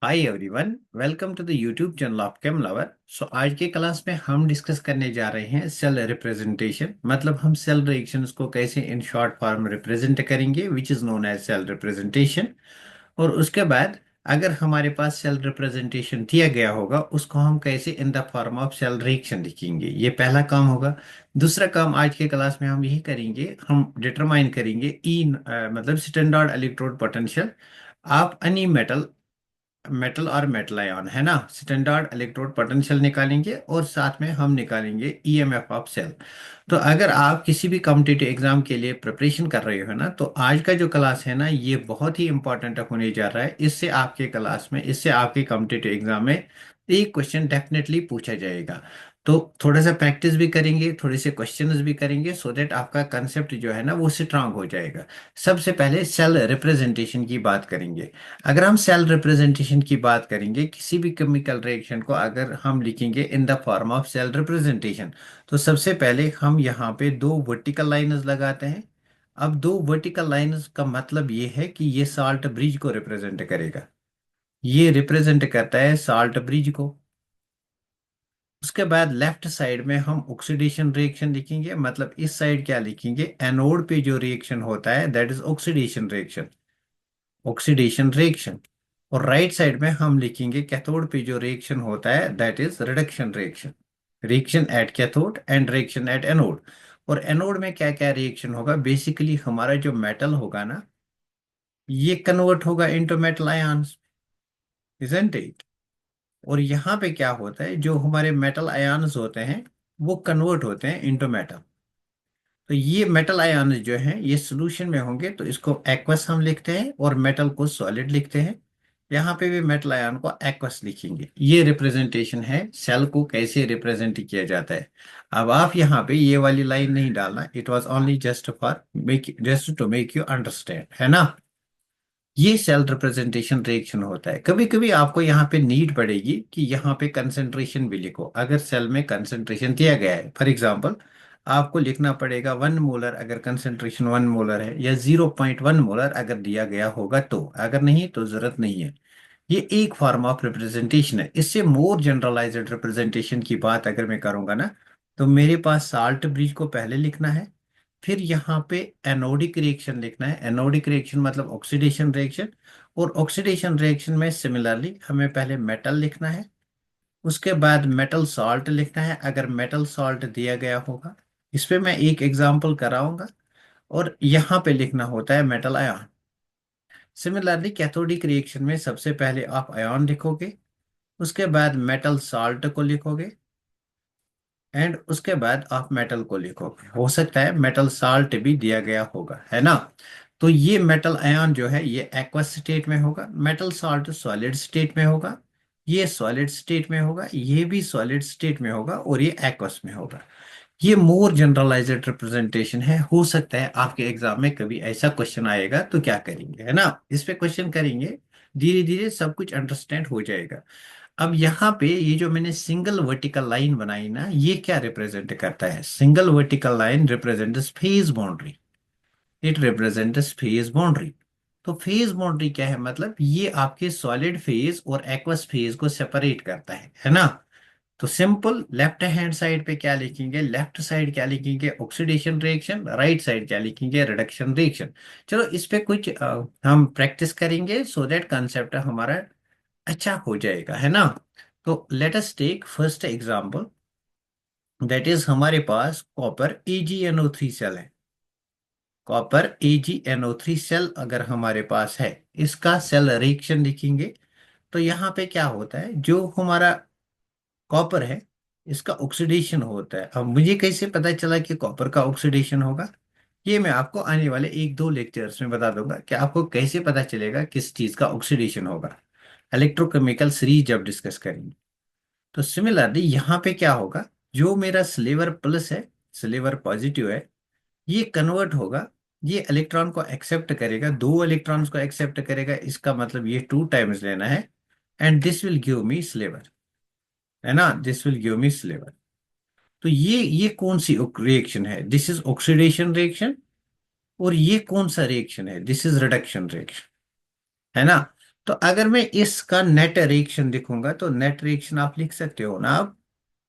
Hi everyone, welcome to the YouTube channel of chem lover. आज के class में हम डिस्कस करने जा रहे हैं सेल रिप्रेजेंटेशन। मतलब हम सेल रिएक्शंस को कैसे इन शॉर्ट फॉर्म रिप्रेजेंट करेंगे, which is known as cell representation. और उसके बाद अगर हमारे पास सेल रिप्रेजेंटेशन दिया गया होगा, उसको हम कैसे in the form of cell reaction लिखेंगे, ये पहला काम होगा। दूसरा काम आज के क्लास में हम यही करेंगे, हम डिटरमाइन करेंगे मतलब स्टैंडर्ड इलेक्ट्रोड पोटेंशियल आप एनी मेटल मेटल और मेटल आयन, है ना। स्टैंडर्ड इलेक्ट्रोड पोटेंशियल निकालेंगे और साथ में हम निकालेंगे ईएमएफ ऑफ सेल। तो अगर आप किसी भी कॉम्पिटिटिव एग्जाम के लिए प्रिपरेशन कर रहे हो ना, तो आज का जो क्लास है ना, ये बहुत ही इंपॉर्टेंट होने जा रहा है। इससे आपके कॉम्पिटिटिव एग्जाम में एक क्वेश्चन डेफिनेटली पूछा जाएगा। तो थोड़ा सा प्रैक्टिस भी करेंगे, थोड़े से क्वेश्चंस भी करेंगे, सो दैट आपका कंसेप्ट जो है ना वो स्ट्रांग हो जाएगा। सबसे पहले सेल रिप्रेजेंटेशन की बात करेंगे। अगर हम सेल रिप्रेजेंटेशन की बात करेंगे, किसी भी केमिकल रिएक्शन को अगर हम लिखेंगे in the form of cell representation, तो सबसे पहले हम यहाँ पे दो वर्टिकल लाइंस लगाते हैं। अब दो वर्टिकल लाइंस का मतलब ये है कि ये साल्ट ब्रिज को रिप्रेजेंट करेगा। ये रिप्रेजेंट करता है साल्ट ब्रिज को। उसके बाद लेफ्ट साइड में हम ऑक्सीडेशन रिएक्शन लिखेंगे। मतलब इस साइड क्या लिखेंगे, एनोड पे जो रिएक्शन होता है that is oxidation reaction. Oxidation reaction. और राइट साइड में हम लिखेंगे कैथोड पे जो रिएक्शन होता है that is reduction reaction. Reaction at cathode and reaction at anode. और एनोड में क्या क्या रिएक्शन होगा, बेसिकली हमारा जो मेटल होगा ना, ये कन्वर्ट होगा into metal ions, isn't it. और यहाँ पे क्या होता है, जो हमारे मेटल आयंस होते हैं वो कन्वर्ट होते हैं इनटू मेटल। तो ये मेटल आयन जो हैं ये सोल्यूशन में होंगे, तो इसको एक्वस हम लिखते हैं और मेटल को सॉलिड लिखते हैं। यहाँ पे भी मेटल आयन को एक्वस लिखेंगे। ये रिप्रेजेंटेशन है सेल को कैसे रिप्रेजेंट किया जाता है। अब आप यहाँ पे ये वाली लाइन नहीं डालना, it was only just to make you understand, है ना। ये सेल रिप्रेजेंटेशन रिएक्शन होता है। कभी कभी आपको यहाँ पे नीड पड़ेगी कि यहाँ पे कंसेंट्रेशन भी लिखो। अगर सेल में कंसेंट्रेशन दिया गया है, फॉर एग्जांपल आपको लिखना पड़ेगा 1 मोलर, अगर कंसेंट्रेशन 1 मोलर है, या 0.1 मोलर अगर दिया गया होगा तो। अगर नहीं तो जरूरत नहीं है। ये एक फॉर्म ऑफ रिप्रेजेंटेशन है। इससे मोर जनरलाइज्ड रिप्रेजेंटेशन की बात अगर मैं करूंगा ना, तो मेरे पास साल्ट ब्रिज को पहले लिखना है। फिर यहाँ पे एनोडिक रिएक्शन लिखना है। एनोडिक रिएक्शन मतलब ऑक्सीडेशन रिएक्शन। और ऑक्सीडेशन रिएक्शन में सिमिलरली हमें पहले मेटल लिखना है। उसके बाद मेटल सॉल्ट लिखना है अगर मेटल सॉल्ट दिया गया होगा। इस पे मैं एक एग्जांपल कराऊंगा। और यहाँ पे लिखना होता है metal ion. Similarly cathodic reaction में सबसे पहले आप आयन लिखोगे, उसके बाद मेटल सॉल्ट को लिखोगे, एंड उसके बाद आप मेटल को लिखोगे। हो सकता है मेटल साल्ट भी दिया गया होगा, है ना। तो ये मेटल आयन जो है ये एक्वस स्टेट में होगा, मेटल साल्ट सॉलिड स्टेट में होगा, ये सॉलिड स्टेट में होगा, ये भी सॉलिड स्टेट में होगा, और ये एक्वस में होगा। ये मोर जनरलाइज्ड रिप्रेजेंटेशन है। हो सकता है आपके एग्जाम में कभी ऐसा क्वेश्चन आएगा तो क्या करेंगे, है ना। इस पे क्वेश्चन करेंगे, धीरे धीरे सब कुछ अंडरस्टैंड हो जाएगा। अब यहाँ पे ये जो मैंने सिंगल वर्टिकल लाइन बनाई ना, ये क्या रिप्रेजेंट करता है, single vertical line represents phase boundary. It represents phase boundary. तो फेज बाउंड्री क्या है, मतलब ये आपके सॉलिड फेज और एक्वस फेज को सेपरेट करता है ना। तो सिंपल लेफ्ट हैंड साइड पे क्या लिखेंगे, लेफ्ट साइड क्या लिखेंगे, ऑक्सीडेशन रिएक्शन, राइट साइड क्या लिखेंगे, रिडक्शन रिएक्शन। चलो इस पे कुछ हम प्रैक्टिस करेंगे, सो दैट कंसेप्ट हमारा अच्छा हो जाएगा, है ना। तो let us take first example, that is हमारे पास कॉपर AgNO3 सेल है। कॉपर AgNO3 सेल अगर हमारे पास है, इसका सेल रिएक्शन लिखेंगे। तो यहाँ पे क्या होता है, जो हमारा कॉपर है इसका ऑक्सीडेशन होता है। अब मुझे कैसे पता चला कि कॉपर का ऑक्सीडेशन होगा, ये मैं आपको आने वाले एक दो लेक्चर्स में बता दूंगा कि आपको कैसे पता चलेगा किस चीज का ऑक्सीडेशन होगा। इलेक्ट्रोकेमिकल सीरीज जब डिस्कस करेंगे। तो सिमिलरली यहाँ पे क्या होगा, जो मेरा स्लीवर प्लस है, स्लीवर पॉजिटिव है, ये कन्वर्ट होगा, ये इलेक्ट्रॉन को एक्सेप्ट करेगा, दो इलेक्ट्रॉन्स को एक्सेप्ट करेगा, इसका मतलब ये 2 टाइम्स लेना है। And this will give me silver, है ना, this will give me silver. तो ये कौन सी रिएक्शन है, दिस इज ऑक्सीडेशन रिएक्शन। और ये कौन सा रिएक्शन है, दिस इज रिडक्शन रिएक्शन, है ना। तो अगर मैं इसका नेट रिएक्शन लिखूंगा तो नेट रिएक्शन आप लिख सकते हो ना आप।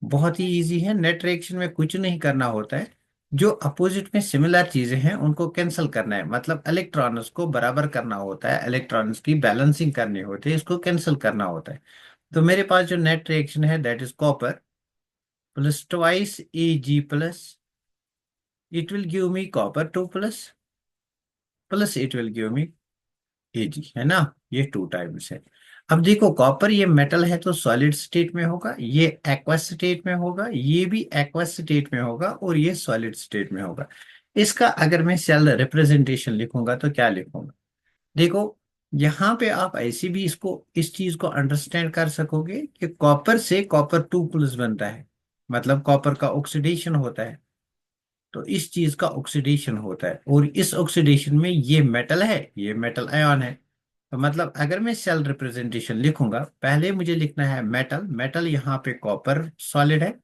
बहुत ही इजी है, नेट रिएक्शन में कुछ नहीं करना होता है। जो अपोजिट में सिमिलर चीजें हैं उनको कैंसिल करना है, मतलब इलेक्ट्रॉन्स को बराबर करना होता है, इलेक्ट्रॉन्स की बैलेंसिंग करनी होती है, इसको कैंसिल करना होता है। तो मेरे पास जो नेट रिएक्शन है that is copper plus twice A G plus, it will give me copper two plus, plus it will give me Ag, है ना। ये टू टाइम्स है। अब देखो कॉपर ये मेटल है तो सॉलिड स्टेट में होगा, ये एक्वस स्टेट में होगा, ये भी एक्वस स्टेट में होगा, और ये सॉलिड स्टेट में होगा। इसका अगर मैं सेल रिप्रेजेंटेशन लिखूंगा तो क्या लिखूंगा? देखो यहाँ पे आप ऐसे भी इसको इस चीज को अंडरस्टैंड कर सकोगे कि कॉपर से कॉपर टू प्लस बनता है, मतलब कॉपर का ऑक्सीडेशन होता है। तो इस चीज का ऑक्सीडेशन होता है, और इस ऑक्सीडेशन में ये मेटल है, ये मेटल आयन है। तो मतलब अगर मैं सेल रिप्रेजेंटेशन लिखूंगा, पहले मुझे लिखना है मेटल, मेटल यहाँ पे कॉपर सॉलिड है,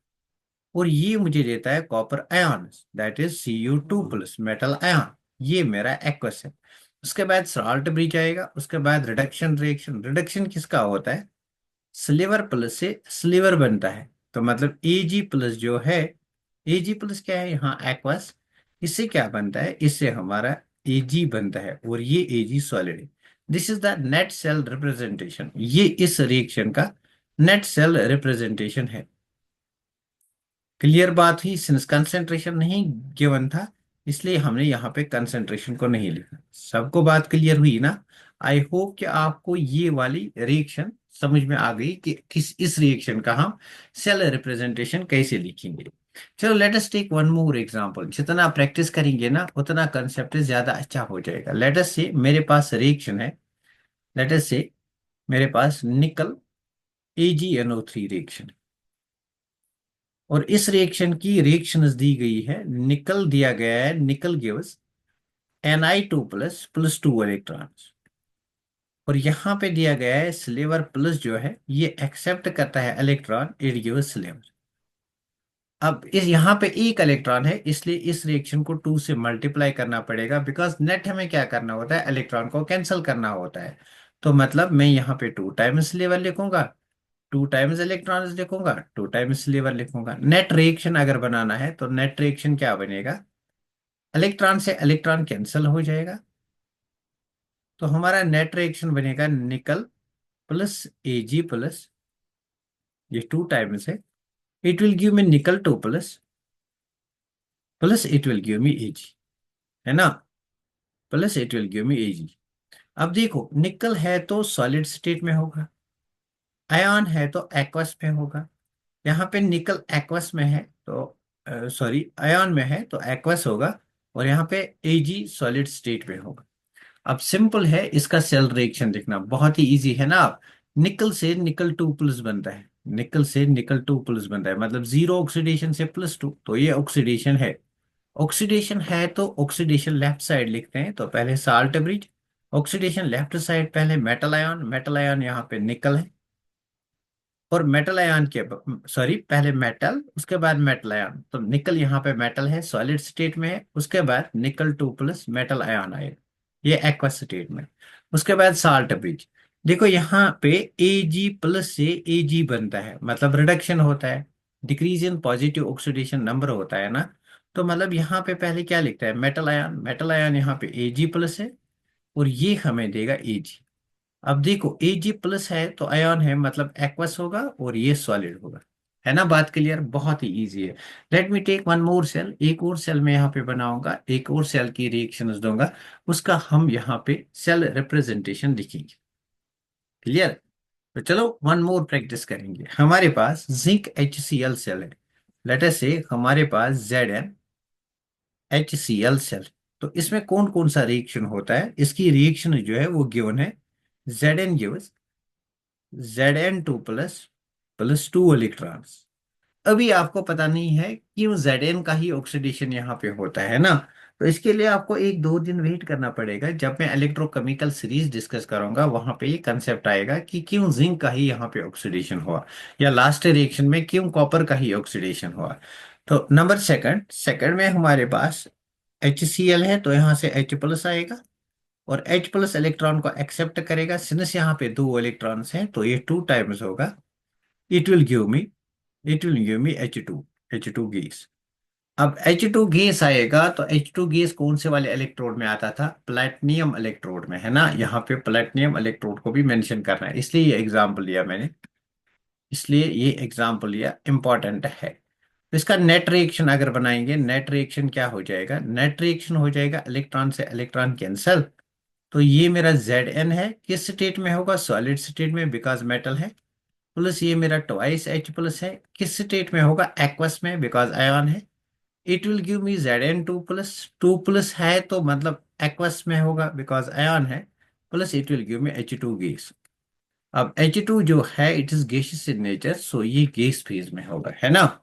और ये मुझे देता है copper ion, that is Cu2 plus metal ion. ये मेरा एक्वस है। उसके बाद सॉल्ट ब्रिज आएगा, उसके बाद रिडक्शन रिएक्शन। रिडक्शन किसका होता है? स्लीवर प्लस से स्लीवर बनता है। तो मतलब Ag प्लस जो है, Ag प्लस क्या है यहाँ एक्वस, इससे क्या बनता है? इससे हमारा Ag बनता है, और ये Ag सॉलिड है। This is the net cell representation, ये इस रिएक्शन का नेट सेल रिप्रेजेंटेशन है। क्लियर बात हुई, सिंस कंसेंट्रेशन नहीं गिवन था इसलिए हमने यहाँ पे कंसेंट्रेशन को नहीं लिखा। सबको बात क्लियर हुई ना? आई होप कि आपको ये वाली रिएक्शन समझ में आ गई कि किस इस रिएक्शन का हम सेल रिप्रेजेंटेशन कैसे लिखेंगे। चलो let us take one more example. जितना प्रैक्टिस करेंगे ना उतना कंसेप्ट ज्यादा अच्छा हो जाएगा। लेट अस से मेरे पास रिएक्शन है, लेट अस से मेरे पास निकल AgNO3 रिएक्शन, और इस रिएक्शन की रिएक्शंस दी गई है। निकल दिया गया है, निकल gives Na2 plus plus two electrons, और यहाँ पे दिया गया है सिल्वर प्लस जो है ये एक्सेप्ट करता है इलेक्ट्रॉन, इट गिव्स सिल्वर। अब इस यहाँ पे एक इलेक्ट्रॉन है इसलिए इस रिएक्शन को टू से मल्टीप्लाई करना पड़ेगा, बिकॉज नेट हमें क्या करना होता है? इलेक्ट्रॉन को कैंसिल करना होता है। तो मतलब मैं यहाँ पे टू टाइम्स सिल्वर लिखूंगा, टू टाइम्स इलेक्ट्रॉन्स लिखूंगा, टू टाइम्स सिल्वर लिखूंगा। नेट रिएक्शन अगर बनाना है तो नेट रिएक्शन क्या बनेगा? इलेक्ट्रॉन से इलेक्ट्रॉन कैंसिल हो जाएगा, तो हमारा नेट रिएक्शन बनेगा निकल प्लस Ag प्लस, ये टू टाइम्स है, इट विल गिव मी निकल to plus, plus it will give me Ag, है ना, plus it will give me Ag। अब देखो निकल है तो सॉलिड स्टेट में होगा, आयन है तो एक्वस में होगा। यहाँ पे निकल एक्वस में है तो सॉरी आयन में है तो एक्वस होगा, और यहाँ पे Ag सॉलिड स्टेट में होगा। अब सिंपल है इसका सेल रिएक्शन देखना, बहुत ही इजी है ना। आप निकल से निकल टू प्लस बनता है, निकल से निकल टू प्लस बनता है, मतलब जीरो ऑक्सीडेशन से प्लस टू, तो ये ऑक्सीडेशन है। ऑक्सीडेशन है तो ऑक्सीडेशन लेफ्ट साइड लिखते हैं, तो पहले salt bridge, oxidation left side, पहले मेटल आयन, मेटल आयन यहाँ पे निकल है, और मेटल आयन के सॉरी पहले मेटल उसके बाद मेटल आयन, तो निकल यहाँ पे मेटल है सॉलिड स्टेट में है, उसके बाद निकल टू प्लस मेटल आयन आएगा, ये एक्वस स्टेट में। उसके बाद साल्ट ब्रिज, देखो यहाँ पे Ag प्लस से Ag बनता है, मतलब रिडक्शन होता है, decrease in positive oxidation number होता है ना। तो मतलब यहाँ पे पहले क्या लिखता है? मेटल आयन, मेटल आयन यहाँ पे Ag प्लस है, और ये हमें देगा Ag। अब देखो Ag प्लस है तो आयन है, मतलब एक्वस होगा, और ये सॉलिड होगा, है ना। बात क्लियर, बहुत ही इजी है। Let me take one more cell, एक और सेल मैं यहाँ पे बनाऊंगा, एक और सेल की रिएक्शंस दूंगा, उसका हम यहाँ पे सेल रिप्रेजेंटेशन लिखेंगे। क्लियर? तो चलो वन मोर प्रैक्टिस करेंगे। हमारे पास जिंक HCl सेल है, लेट अस से हमारे पास ZnHCl सेल। तो इसमें कौन कौन सा रिएक्शन होता है? इसकी रिएक्शन जो है वो गिवन है, Zn gives Zn2 plus plus two electrons. अभी आपको पता नहीं है क्यों Zn का ही ऑक्सीडेशन यहाँ पे होता है ना। तो इसके लिए आपको एक दो दिन वेट करना पड़ेगा, जब मैं इलेक्ट्रोकेमिकल सीरीज डिस्कस करूंगा वहां पे ये कंसेप्ट आएगा कि क्यों जिंक का ही यहाँ पे ऑक्सीडेशन हुआ, या लास्ट रिएक्शन में क्यों कॉपर का ही ऑक्सीडेशन हुआ। तो नंबर सेकंड, सेकंड में हमारे पास HCl है तो यहाँ से H प्लस आएगा, और H प्लस इलेक्ट्रॉन को एक्सेप्ट करेगा। सिंस यहाँ पे दो इलेक्ट्रॉन्स हैं तो ये 2 टाइम्स होगा। It will give me it will give me H2 gas. अब H2 गैस आएगा तो H2 गैस कौन से वाले इलेक्ट्रोड में आता था? प्लेटिनियम इलेक्ट्रोड में, है ना। यहाँ पे प्लेटिनियम इलेक्ट्रोड को भी मेंशन करना है, इसलिए ये एग्जांपल लिया मैंने। इसलिए ये एग्जांपल लिया, इंपॉर्टेंट है। तो इसका नेट रिएक्शन अगर बनाएंगे, नेट रिएक्शन क्या हो जाएगा? नेट रिएक्शन हो जाएगा इलेक्ट्रॉन से इलेक्ट्रॉन कैंसल। तो ये मेरा Zn है, किस स्टेट में होगा? सॉलिड स्टेट में, बिकॉज मेटल है। प्लस ये मेरा ट्वाइस H प्लस है, किस स्टेट में होगा? एक्वस में, बिकॉज आयन है। It will give me Zn2 plus, 2 plus है तो मतलब एक्वस में होगा बिकॉज आयन है। Plus it will give me H2 gas. अब H2 जो है it is gaseous in nature, so ये गैस फेज में होगा, है ना।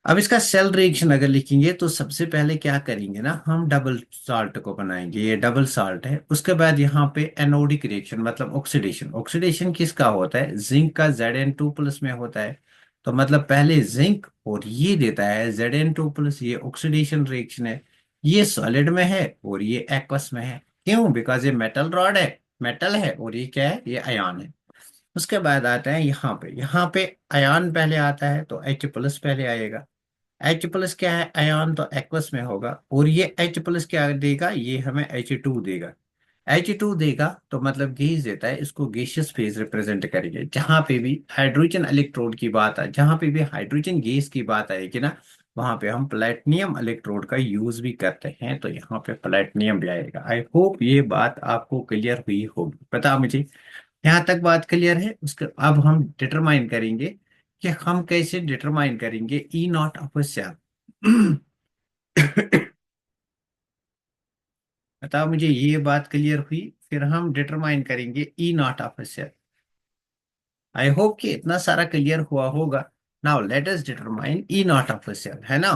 अब इसका सेल रिएक्शन अगर लिखेंगे तो सबसे पहले क्या करेंगे ना, हम डबल साल्ट को बनाएंगे। ये डबल साल्ट है। उसके बाद यहाँ पे एनोडिक रिएक्शन मतलब ऑक्सीडेशन। ऑक्सीडेशन किसका होता है? जिंक का Zn2 प्लस में होता है। तो मतलब पहले जिंक और ये देता है Zn2 प्लस, ये ऑक्सीडेशन रिएक्शन है। ये सॉलिड में है और ये एक्वस में है। क्यों? बिकॉज ये मेटल रॉड है, मेटल है, और ये क्या है? ये आयन है। उसके बाद आता है यहाँ पे आयन पहले आता है तो H प्लस पहले आएगा। H प्लस क्या है? आयन तो एक्वस में होगा। और ये H प्लस क्या देगा? ये हमें H2 देगा। H2 देगा तो मतलब गैस देता है, इसको गैसियस फेज रिप्रेजेंट करेंगे। जहां पे भी हाइड्रोजन इलेक्ट्रोड की बात है, जहां पे भी हाइड्रोजन गैस की बात आएगी ना, वहां पे हम प्लेटिनियम इलेक्ट्रोड का यूज भी करते हैं। तो यहाँ पे प्लेटिनियम भी आएगा। आई होप ये बात आपको क्लियर हुई होगी। पता मुझे यहाँ तक बात क्लियर है। उसके अब हम डिटरमाइन करेंगे कि हम कैसे डिटरमाइन करेंगे E naught of a cell. बताओ मुझे, ये बात क्लियर हुई? फिर हम डिटरमाइन करेंगे E naught of a cell. I hope कि इतना सारा क्लियर हुआ होगा। Now let us determine E naught of a cell, है ना।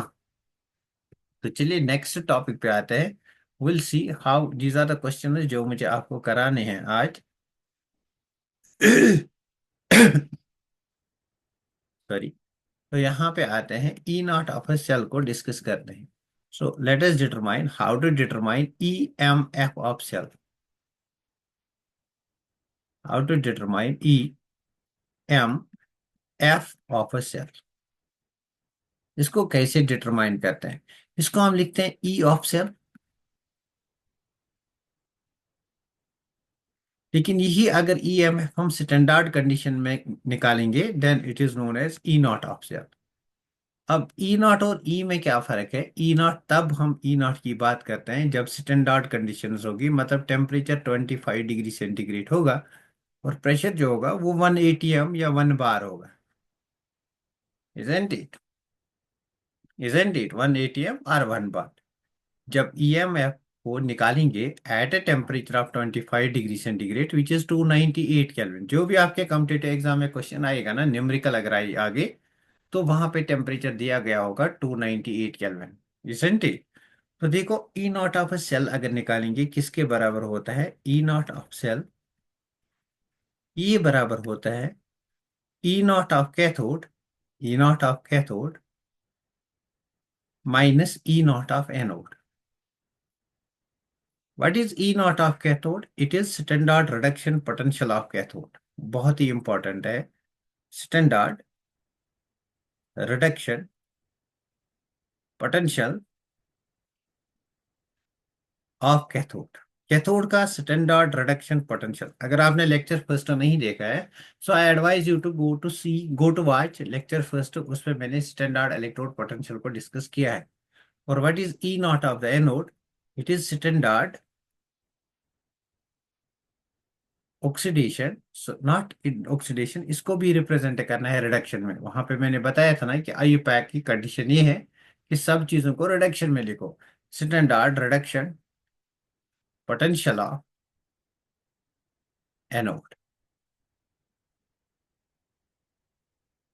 तो चलिए नेक्स्ट टॉपिक पे आते हैं। Will see how these are the question जो मुझे आपको कराने हैं आज। सॉरी। तो यहाँ पे आते हैं, E naught of a cell को डिस्कस करते हैं। So let us determine how to determine E M F of cell. How to determine E M F of a cell. इसको कैसे डिटरमाइन करते हैं? इसको हम लिखते हैं ई ऑफ सेल। लेकिन यही अगर ई एम एफ हम स्टैंडर्ड कंडीशन में निकालेंगे then it is known as E naught of cell. अब ई नॉट और ई में क्या फर्क है? ई नॉट तब हम ई नॉट की बात करते हैं जब स्टैंडर्ड कंडीशंस होगी, मतलब टेम्परेचर 25 डिग्री सेंटीग्रेड होगा और प्रेशर जो होगा वो 1 atm या 1 bar होगा। Isn't it? Isn't it 1 atm और 1 bar? जब ईएमएफ को निकालेंगे at a temperature of 25 degree centigrade which is 298 kelvin, जो भी आपके कॉम्पिटिटिव एग्जाम में क्वेश्चन आएगा ना, न्यूमेरिकल अगर आए आगे, तो वहां पे टेम्परेचर दिया गया होगा 298 केल्विन। Isn't it? तो देखो, ई नॉट ऑफ अ सेल अगर निकालेंगे किसके बराबर होता है? ई नॉट ऑफ सेल, ये बराबर होता है E naught of cathode, E naught of cathode minus E naught of anode. What is E naught of cathode? It is standard reduction potential of cathode. बहुत ही इंपॉर्टेंट है। Standard reduction potential of cathode. Cathode का standard reduction potential, अगर आपने lecture first नहीं देखा है, so I advise you to go to watch lecture first. उसमें मैंने स्टैंडर्ड इलेक्ट्रोड पोटेंशियल को डिस्कस किया है। और what is E naught of the anode? It is standard oxidation, not in oxidation, इसको भी रिप्रेजेंट करना है रिडक्शन में। वहां पे मैंने बताया था ना कि आई पैक की कंडीशन ये है कि सब चीजों को रिडक्शन में लिखो। Standard reduction potential of anode,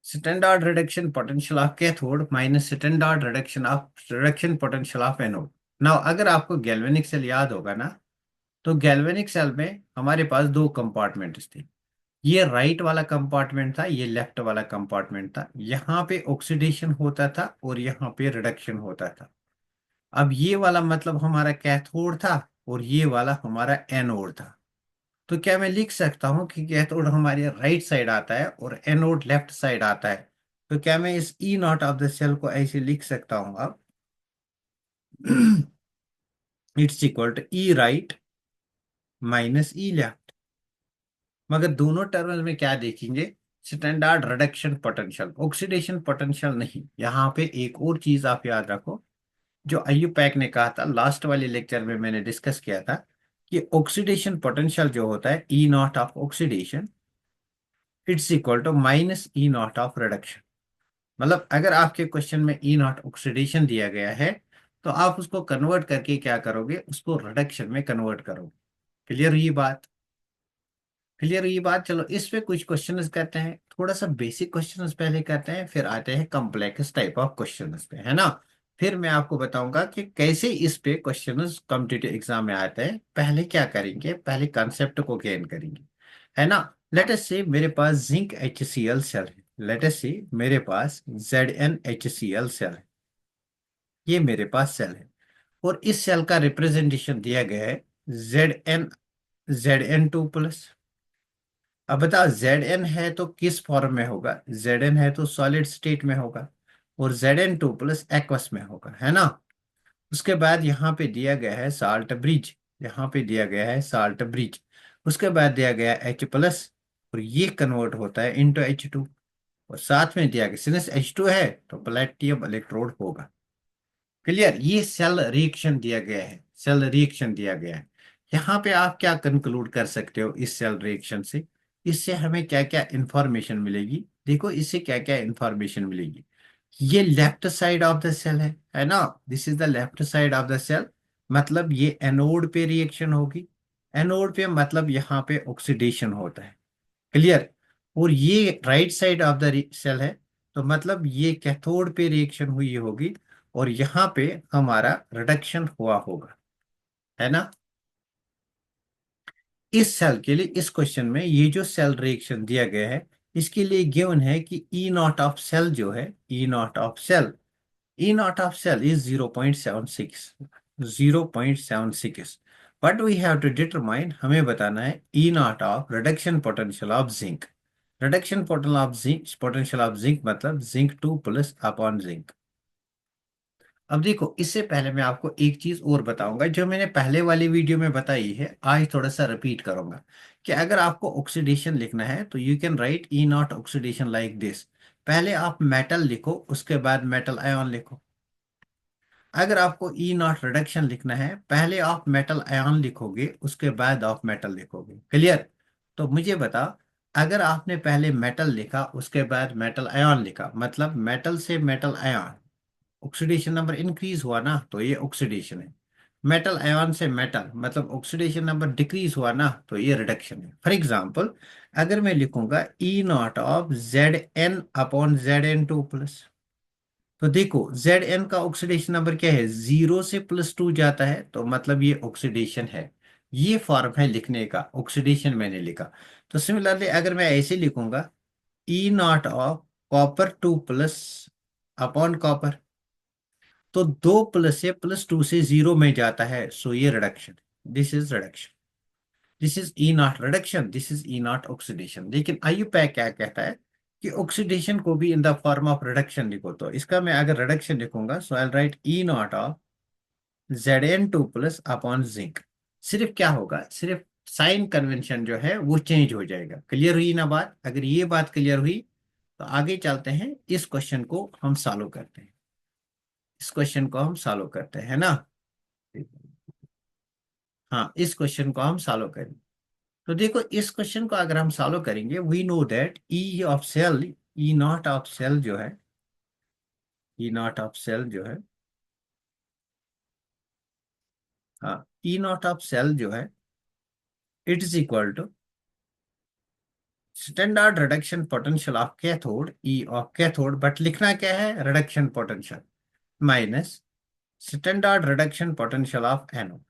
standard reduction potential of cathode minus standard reduction potential of anode. Now अगर आपको गैल्वेनिक सेल याद होगा ना, तो गैल्वेनिक सेल में हमारे पास दो कंपार्टमेंट्स थे। ये राइट वाला कंपार्टमेंट था, ये लेफ्ट वाला कंपार्टमेंट था। यहाँ पे ऑक्सीडेशन होता था और यहाँ पे रिडक्शन होता था। अब ये वाला मतलब हमारा कैथोड था और ये वाला हमारा एनोड था। तो क्या मैं लिख सकता हूँ कि कैथोड हमारे राइट साइड आता है और एनोड लेफ्ट साइड आता है? तो क्या मैं इस E naught of the cell को ऐसे लिख सकता हूँ अब? It's equal to E right minus E left. मगर दोनों टर्म्स में क्या देखेंगे? Standard reduction potential, oxidation potential नहीं। यहाँ पे एक और चीज आप याद रखो, जो अय्यूपैक ने कहा था लास्ट वाले लेक्चर में, मैंने डिस्कस किया था कि ऑक्सीडेशन पोटेंशियल जो होता है E naught of oxidation, it's equal to minus E naught of reduction. मतलब अगर आपके क्वेश्चन में ई नॉट ऑक्सीडेशन दिया गया है, तो आप उसको कन्वर्ट करके क्या करोगे? उसको रिडक्शन में कन्वर्ट करोगे। क्लियर हुई बात? क्लियर हुई बात। चलो इस पे कुछ क्वेश्चंस करते हैं, थोड़ा सा बेसिक क्वेश्चंस पहले करते हैं, फिर आते हैं कॉम्प्लेक्स टाइप ऑफ क्वेश्चंस पे, है ना? फिर मैं आपको बताऊंगा कि कैसे इस पे क्वेश्चंस कॉम्पिटिटिव एग्जाम में आते हैं। पहले क्या करेंगे? पहले कॉन्सेप्ट को गेन करेंगे, है ना? लेट अस से मेरे पास जिंक HCl सेल है। लेट अस से मेरे पास ZnHCl सेल है। ये मेरे पास सेल है, और इस सेल का रिप्रेजेंटेशन दिया गया है Zn2+। अब बताओ, Zn है तो किस फॉर्म में होगा? Zn है तो सॉलिड स्टेट में होगा, और Zn2+ एक्वस में होगा, है ना? उसके बाद यहाँ पे दिया गया है साल्ट ब्रिज। यहाँ पे दिया गया है साल्ट ब्रिज। उसके बाद दिया गया है H+, और ये कन्वर्ट होता है इंटू H2। और साथ में दिया गया, सिंस H2 है तो प्लेटिनम इलेक्ट्रोड होगा। क्लियर? ये सेल रिएक्शन दिया गया है, सेल रिएक्शन दिया गया है। यहाँ पे आप क्या कंक्लूड कर सकते हो इस सेल रिएक्शन से? इससे हमें क्या क्या इंफॉर्मेशन मिलेगी? देखो, इससे क्या क्या इंफॉर्मेशन मिलेगी। ये left side of the cell है ना? This is the left side of the cell. मतलब ये एनोड पे रिएक्शन होगी। एनोड पे मतलब यहाँ पे ऑक्सीडेशन होता है। क्लियर? और ये right side of the cell है, तो मतलब ये कैथोड पे रिएक्शन हुई होगी, और यहाँ पे हमारा रिडक्शन हुआ होगा, है ना? इस सेल के लिए इस क्वेश्चन में ये जो सेल रिएक्शन दिया गया है, इसके लिए गिवन है कि ई नॉट ऑफ सेल जो है, E naught of cell, E naught of cell is 0.76, 0.76। But we have to determine, हमें बताना है E naught of reduction potential of zinc. Reduction potential of zinc मतलब Zn2+ अपॉन जिंक। अब देखो, इससे पहले मैं आपको एक चीज और बताऊंगा जो मैंने पहले वाली वीडियो में बताई है, आज थोड़ा सा रिपीट करूंगा। कि अगर आपको ऑक्सीडेशन लिखना है तो you can write E naught oxidation like this. पहले आप मेटल लिखो, उसके बाद मेटल आयन लिखो। अगर आपको ई नॉट रिडक्शन लिखना है, पहले आप मेटल आयन लिखोगे, उसके बाद आप मेटल लिखोगे। क्लियर? तो मुझे बता, अगर आपने पहले मेटल लिखा, उसके बाद मेटल आयन लिखा, मतलब मेटल से metal ion, oxidation number increase हुआ ना, तो ये ऑक्सीडेशन है। मेटल आयन से मेटल मतलब ऑक्सीडेशन नंबर डिक्रीज हुआ ना, तो ये रिडक्शन है। फॉर एग्जांपल, अगर मैं लिखूंगा E naught of Zn upon Zn2+, तो देखो Zn का ऑक्सीडेशन नंबर क्या है? 0 से +2 जाता है, तो मतलब ये ऑक्सीडेशन है। ये फॉर्म है लिखने का, ऑक्सीडेशन मैंने लिखा। तो सिमिलरली अगर मैं ऐसे लिखूंगा, E naught of copper 2+ upon copper, तो 2+ से +2 से 0 में जाता है, सो ये reduction. This is reduction. This is E naught reduction, this is E naught oxidation. लेकिन आईयूपैक क्या कहता है कि ऑक्सीडेशन को भी in the form of reduction लिखो। तो इसका मैं अगर रिडक्शन लिखूंगा, so I write E naught of Zn2+ upon zinc. सिर्फ क्या होगा? सिर्फ साइन कन्वेंशन जो है वो चेंज हो जाएगा। क्लियर हुई ना बात? अगर ये बात क्लियर हुई, तो आगे चलते हैं, इस क्वेश्चन को हम सॉल्व करते हैं। इस क्वेश्चन को हम सॉल्व करते हैं, है ना? हाँ, इस क्वेश्चन को हम सॉल्व करेंगे। तो देखो, इस क्वेश्चन को अगर हम सॉल्व करेंगे, we know that E of cell, E naught of cell जो है, ई नॉट ऑफ सेल जो है, हाँ, ई नॉट ऑफ सेल जो है, it is equal to standard reduction potential of cathode, E of cathode, but लिखना क्या है? Reduction potential, minus standard reduction potential of anode.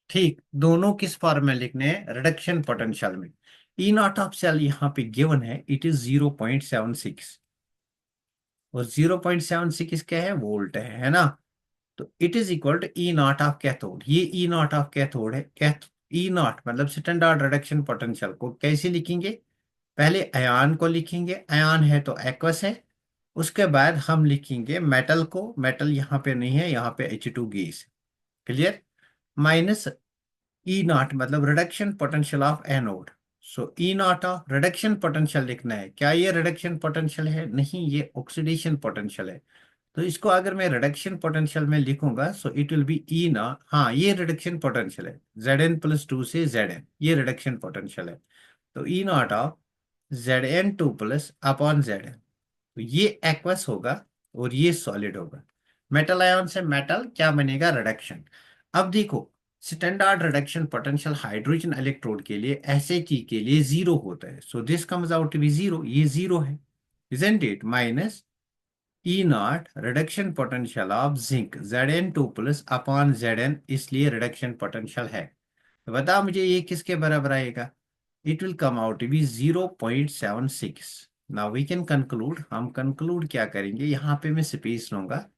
ठीक, दोनों किस फॉर्म में लिखने हैं? रिडक्शन पोटेंशियल में। ई नॉट ऑफ सेल यहाँ पे गिवन है, इट इज 0.76, और 0.76 क्या है? वोल्ट है ना? तो it is equal to E naught of cathode. ये ई नॉट ऑफ कैथोड है। कैथ ई नॉट मतलब स्टैंडर्ड रिडक्शन पोटेंशियल को कैसे लिखेंगे? पहले अयान को लिखेंगे, अयान है तो एक्वस है। उसके बाद हम लिखेंगे मेटल को, मेटल यहाँ पे नहीं है, यहाँ पे H2 gas. Clear? Minus E naught मतलब reduction potential of anode. So E naught of reduction potential लिखना है। क्या ये रिडक्शन पोटेंशियल है? नहीं, ये ऑक्सीडेशन पोटेंशियल है। तो इसको अगर मैं रिडक्शन पोटेंशियल में लिखूंगा so it will be E naught. हाँ, ये रिडक्शन पोटेंशियल है, Zn+2 से Zn, ये रिडक्शन पोटेंशियल है। तो E naught of Zn2 plus upon Zn, तो ये एक्वस होगा और ये सॉलिड होगा। मेटल आयन से मेटल क्या बनेगा? रिडक्शन। अब देखो, standard reduction potential hydrogen electrode के लिए She के लिए जीरो होता है। So this comes out to be zero, ये जीरो है, isn't it? Minus E naught reduction potential of zinc Zn2 plus upon Zn, इसलिए रिडक्शन पोटेंशियल है। तो बताओ मुझे ये किसके बराबर आएगा? It will come out to be 0.76। Now we can conclude. हम कंक्लूड क्या करेंगे? यहाँ पे मैं स्पेस लूंगा,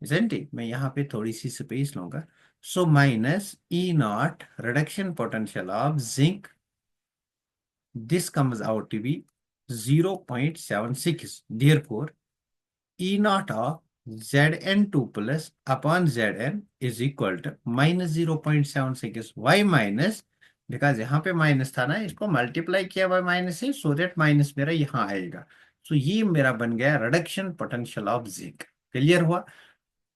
isn't it? मैं यहाँ पे थोड़ी सी स्पेस लूंगा। So minus E naught reduction potential of zinc, this comes out to be 0.76। Therefore E naught of Zn2 plus upon Zn is equal to minus 0.76। Why minus? Because यहाँ पे minus था ना, इसको मल्टीप्लाई किया bye minus से, so that minus मेरा यहाँ आएगा। सो ये मेरा बन गया reduction potential of zinc. Clear हुआ?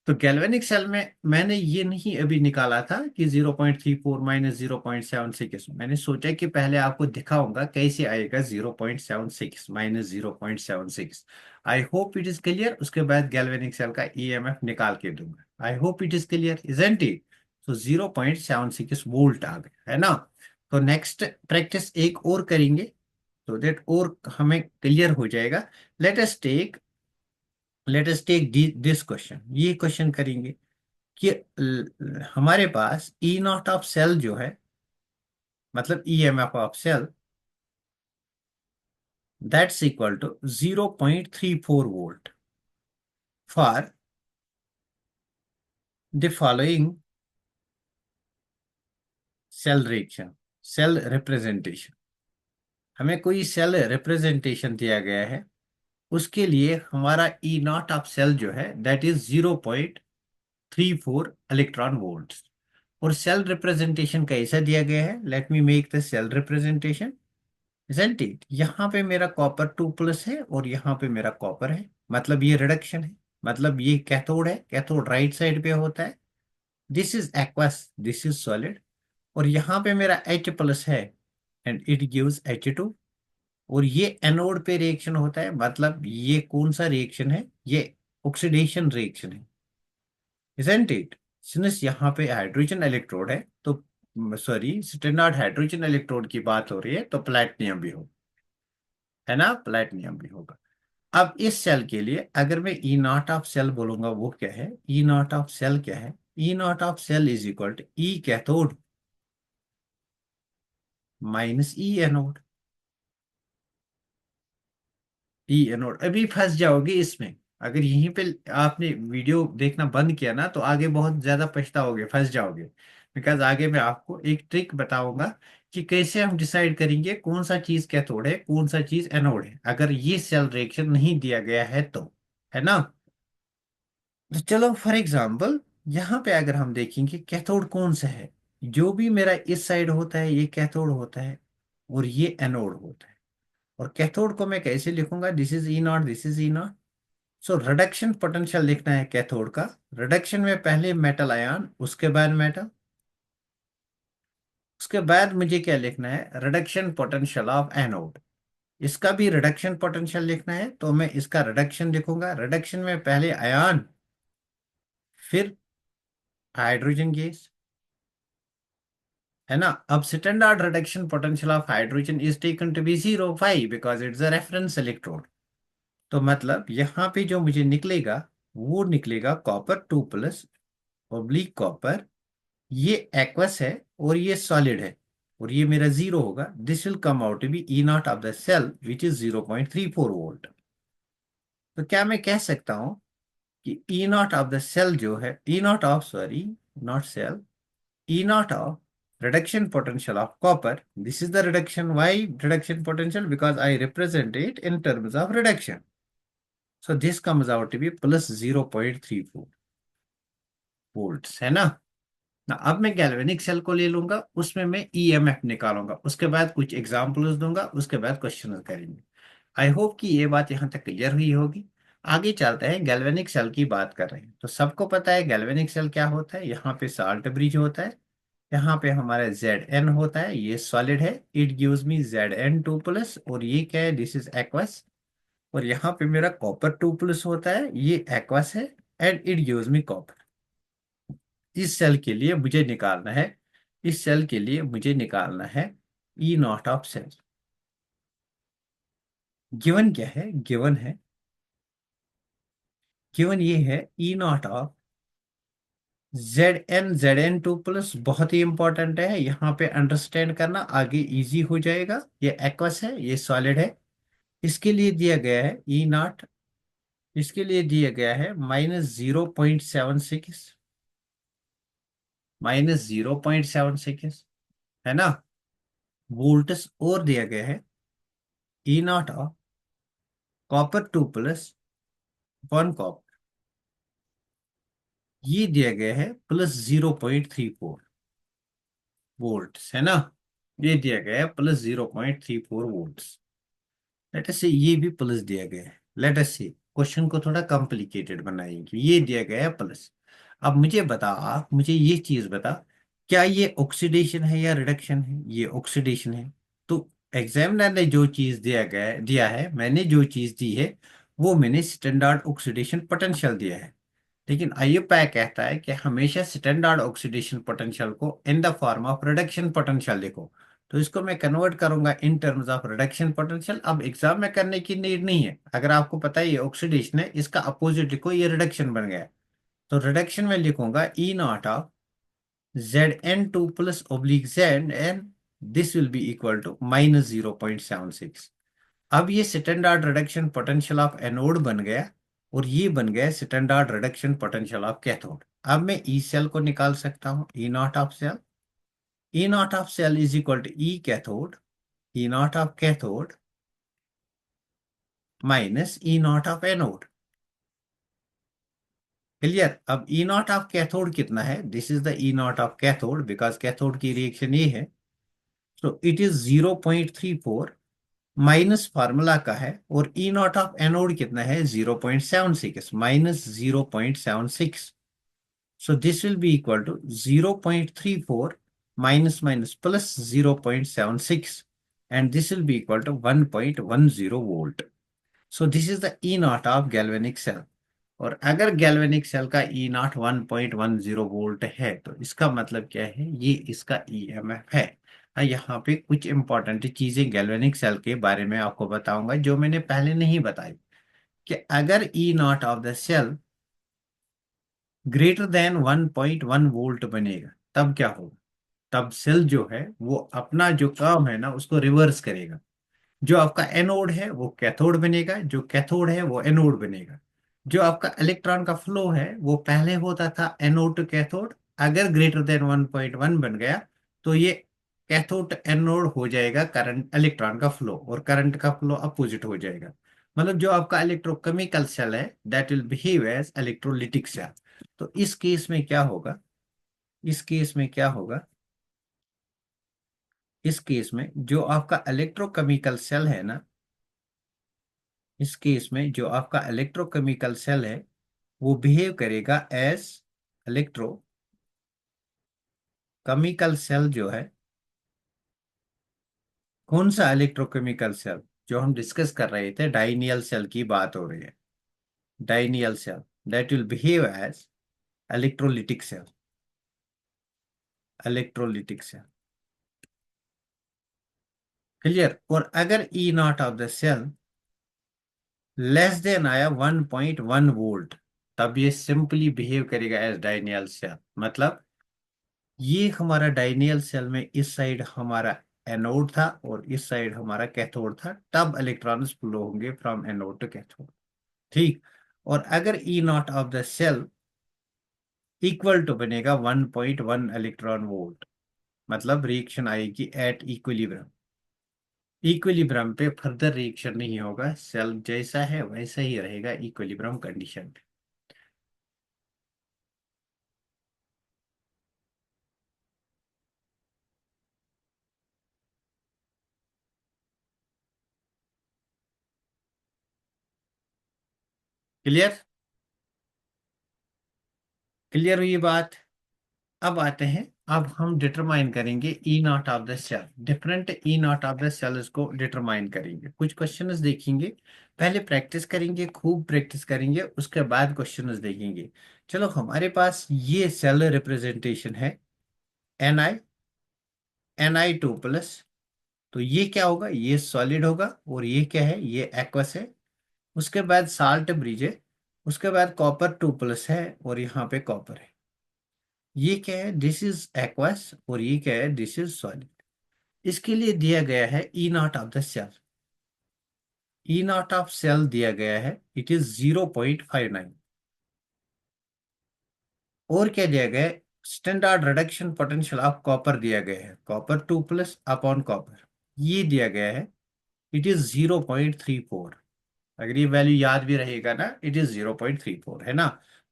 तो गैल्वेनिक सेल में मैंने ये नहीं अभी निकाला था कि 0.34 माइनस 0.76। मैंने सोचा कि पहले आपको दिखाऊंगा कैसे आएगा 0.76 minus 0.76। I hope it is clear. उसके बाद गैल्वेनिक सेल का ईएमएफ निकाल के दूंगा। I hope it is clear, isn't it? तो 0.76 वोल्ट आ गया है ना। तो नेक्स्ट प्रैक्टिस एक और करेंगे, तो दैट और हमें क्लियर हो जाएगा। Let us take this question. ये क्वेश्चन करेंगे कि हमारे पास ई नॉट ऑफ सेल जो है, मतलब EMF of cell, that's equal to 0.34 volt for the following cell reaction, cell representation. हमें कोई सेल रिप्रेजेंटेशन दिया गया है, उसके लिए हमारा ई नॉट ऑफ सेल जो है दैट इज 0.34 इलेक्ट्रॉन वोल्ट। और सेल रिप्रेजेंटेशन कैसा दिया गया है? Let me make the cell representation, isn't it? यहाँ पे मेरा कॉपर 2 प्लस है और यहाँ पे मेरा कॉपर है, मतलब ये रिडक्शन है। मतलब ये कैथोड है, कैथोड राइट साइड पे होता है। This is aqueous, this is solid. और यहाँ पे मेरा H प्लस है एंड इट गिव्स H2। और ये एनोड पे रिएक्शन होता है, मतलब ये कौन सा रिएक्शन है? ये ऑक्सीडेशन रिएक्शन है, इजंट इट? सिंस यहाँ पे हाइड्रोजन इलेक्ट्रोड है तो, सॉरी, स्टैंडर्ड हाइड्रोजन इलेक्ट्रोड की बात हो रही है, तो प्लैटिनम भी हो, है ना, प्लैटिनम भी होगा। अब इस सेल के लिए अगर मैं ई नॉट ऑफ सेल बोलूंगा, वो क्या है? ई नॉट ऑफ सेल क्या है? E naught of cell is equal to E cathode minus E anode. E anode, अभी फंस जाओगे इसमें। अगर यहीं पे आपने वीडियो देखना बंद किया ना, तो आगे बहुत ज्यादा पछताओगे, फंस जाओगे। बिकॉज आगे मैं आपको एक ट्रिक बताऊंगा कि कैसे हम डिसाइड करेंगे कौन सा चीज कैथोड है, कौन सा चीज एनोड है, अगर ये सेल रिएक्शन नहीं दिया गया है तो, है ना। तो चलो फॉर एग्जाम्पल, यहाँ पे अगर हम देखेंगे कैथोड कौन सा है, जो भी मेरा इस साइड होता है ये कैथोड होता है और ये एनोड होता है। और कैथोड को मैं कैसे लिखूंगा? This is E not, this is E not. So reduction potential लिखना है कैथोड का। रिडक्शन में पहले मेटल आयन, उसके बाद मेटल, उसके बाद मुझे क्या लिखना है? Reduction potential of anode. इसका भी रिडक्शन पोटेंशियल लिखना है, तो मैं इसका रिडक्शन लिखूंगा। रिडक्शन में पहले आयन, फिर हाइड्रोजन गैस, है ना। अब standard reduction potential of hydrogen is taken to be 0 five because it's a reference electrode. तो मतलब यहाँ पे जो मुझे निकलेगा वो निकलेगा कॉपर 2 प्लस ओब्लिक कॉपर। ये एक्वस है और ये सॉलिड है, और ये मेरा जीरो होगा। This will come out to be E naught of the cell which is 0.34 volt. तो क्या मैं कह सकता हूँ कि E naught of the cell जो है, E naught of, sorry, not cell, E naught of reduction potential of copper. This is the reduction. Why reduction potential? Because I represent it in terms of reduction. So this comes out to be plus 0.34 volts, है ना? ना अब मैं galvanic cell को ले लूंगा, उसमें मैं ईएमएफ निकालूंगा, उसके बाद कुछ एग्जांपल्स दूंगा, उसके बाद क्वेश्चन करेंगे। आई होप कि ये बात यहाँ तक क्लियर हुई होगी। आगे चलते हैं, गैल्वेनिक सेल की बात कर रहे हैं तो सबको पता है गैल्वेनिक सेल क्या होता है। यहाँ पे साल्ट ब्रिज होता है, यहाँ पे हमारा जेड एन होता है, ये सॉलिड है, it gives me Zn2 plus, और ये क्या है, दिस इज एक्वस। और यहाँ पे मेरा कॉपर 2 प्लस होता है, ये एक्वस है, and it gives me copper. इस सेल के लिए मुझे निकालना है, इस सेल के लिए मुझे निकालना है E naught of cell. Given क्या है, गिवन है, गिवन ये है E naught of Zn two plus. बहुत ही इंपॉर्टेंट है यहाँ पे अंडरस्टैंड करना, आगे इजी हो जाएगा। ये एक्वस है, ये सॉलिड है, इसके लिए दिया गया है ई नॉट, इसके लिए दिया गया है -0.76, -0.76, है ना? वोल्ट्स और दिया गया है E naught of copper 2 plus 1 copper, ये दिया गया है +0.34 वोल्ट्स, है ना? ये दिया गया है +0.34 वोल्ट्स। लेट अस से ये भी प्लस दिया गया है। लेट अस से क्वेश्चन को थोड़ा कॉम्प्लिकेटेड बनाएंगे, ये दिया गया है प्लस। अब मुझे बता, आप मुझे ये चीज बता, क्या ये ऑक्सीडेशन है या रिडक्शन है? ये ऑक्सीडेशन है। तो एग्जामिनर ने जो चीज दिया है, मैंने जो चीज दी है, वो मैंने स्टैंडर्ड ऑक्सीडेशन पोटेंशियल दिया है। लेकिन IUPAC कहता है कि हमेशा स्टैंडर्ड ऑक्सीडेशन पोटेंशियल को इन the form of reduction potential लिखो। तो इसको मैं कन्वर्ट करूंगा in terms of reduction potential. अब एग्जाम में करने की नीड नहीं है, अगर आपको पता है ये ऑक्सीडेशन है, इसका अपोजिट लिखो, ये रिडक्शन बन गया। तो रिडक्शन में लिखूंगा E naught of Zn2 plus oblique Z N, this will be equal to -0.76। अब ये standard reduction potential of anode बन गया, और ये बन गया standard reduction potential of cathode. अब मैं ई सेल को निकाल सकता हूँ, E naught of cell, E naught of cell is equal to E cathode, E naught of cathode minus E naught of anode. Clear? अब ई नॉट ऑफ कैथोड कितना है, this is the E naught of cathode, because cathode की reaction ये है। तो it is 0.34, minus formula का है, और ई नॉट ऑफ एनोड कितना है, 0.76, -0.76। So this will be equal to 0.34 minus minus plus 0.76, and this will be equal to 1.10 volt. So this is the E naught of galvanic cell. और अगर galvanic cell का ई not 1.10 volt है, तो इसका मतलब क्या है, ये इसका ईएमएफ है। यहाँ पे कुछ इंपॉर्टेंट चीजें गैल्वेनिक सेल के बारे में आपको बताऊंगा जो मैंने पहले नहीं बताई, कि अगर E naught of the cell greater than 1.1 volt बनेगा, तब क्या होगा? तब सेल जो है वो अपना जो काम है ना उसको रिवर्स करेगा। जो आपका एनोड है वो कैथोड बनेगा, जो कैथोड है वो एनोड बनेगा। जो आपका इलेक्ट्रॉन का फ्लो है वो पहले होता था एनोड टू कैथोड, अगर ग्रेटर देन 1.1 बन गया तो ये कैथोड एनोड हो जाएगा करंट, इलेक्ट्रॉन का फ्लो, और करंट का फ्लो अपोजिट हो जाएगा। मतलब जो आपका इलेक्ट्रोकेमिकल सेल है that will behave as electrolytic cell. तो इस केस में क्या होगा, इस केस में क्या होगा, इस केस में जो आपका इलेक्ट्रोकेमिकल सेल है ना, इस केस में जो आपका इलेक्ट्रोकेमिकल सेल है वो बिहेव करेगा एज इलेक्ट्रोकेमिकल सेल जो है। कौन सा इलेक्ट्रोकेमिकल सेल? जो हम डिस्कस कर रहे थे, डाइनियल सेल की बात हो रही है। Daniell cell that will behave as electrolytic cell, electrolytic cell. Clear? और अगर E naught of the cell less than आया 1.1 वोल्ट, तब ये सिंपली बिहेव करेगा एज डाइनियल सेल। मतलब ये हमारा डाइनियल सेल में इस साइड हमारा एनोड था और इस साइड हमारा कैथोड था, तब इलेक्ट्रॉन्स फ्लो होंगे फ्रॉम एनोड टू कैथोड। ठीक। और अगर E naught of the cell equal to बनेगा 1.1 इलेक्ट्रॉन वोल्ट, मतलब रिएक्शन आएगी एट इक्विलिब्रियम। इक्विलिब्रियम पे फर्दर रिएक्शन नहीं होगा, सेल जैसा है वैसा ही रहेगा इक्विलिब्रियम कंडीशन पे। क्लियर? क्लियर हुई बात? अब आते हैं, अब हम डिटरमाइन करेंगे E naught of the cell, different E naught of the cells को डिटरमाइन करेंगे। कुछ क्वेश्चंस देखेंगे, पहले प्रैक्टिस करेंगे, खूब प्रैक्टिस करेंगे, उसके बाद क्वेश्चंस देखेंगे। चलो, हमारे पास ये सेल रिप्रेजेंटेशन है Ni2+। तो ये क्या होगा, ये सॉलिड होगा, और ये क्या है, ये एक्वस है। उसके बाद साल्ट ब्रिज है, उसके बाद कॉपर 2+ है, और यहाँ पे कॉपर है। ये क्या है, दिस इज एक्वस, और ये क्या है, दिस इज सॉलिड। इसके लिए दिया गया है E naught of the cell. E naught of cell दिया गया है, इट इज 0.59। और क्या दिया गया है, standard reduction potential of copper दिया गया है, कॉपर 2+ अपॉन कॉपर, ये दिया गया है, इट इज 0.34। अगर ये वैल्यू याद भी रहेगा ना, इट इज 0.34 है ना।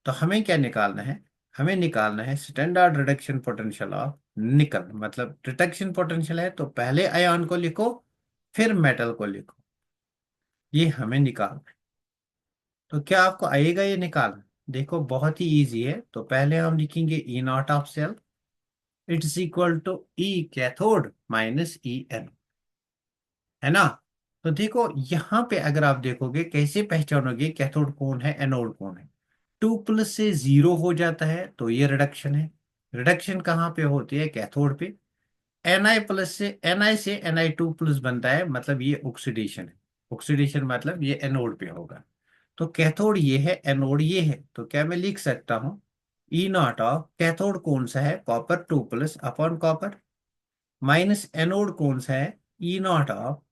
तो हमें क्या निकालना है, हमें निकालना है स्टैंडर्ड रिडक्शन पोटेंशियल ऑफ निकल। मतलब रिडक्शन पोटेंशियल है तो पहले आयन को लिखो, फिर मेटल को लिखो, ये हमें निकालना है। तो क्या आपको आएगा ये निकालना? देखो, बहुत ही इजी है। तो पहले हम लिखेंगे E naught of cell, it's equal to E cathode minus E N, है ना। तो देखो, यहाँ पे अगर आप देखोगे कैसे पहचानोगे कैथोड कौन है एनोड कौन है। 2+ से 0 हो जाता है तो ये रिडक्शन है। रिडक्शन कहाँ पे होती है, कैथोड पे। Ni से Ni2+ बनता है, मतलब ये ऑक्सीडेशन है। ऑक्सीडेशन मतलब ये एनोड पे होगा। तो कैथोड ये है, एनोड ये है। तो क्या मैं लिख सकता हूँ, ई नॉट ऑफ कैथोड कौन सा है, copper 2+ upon copper, minus anode कौन सा है, ई नॉट ऑफ।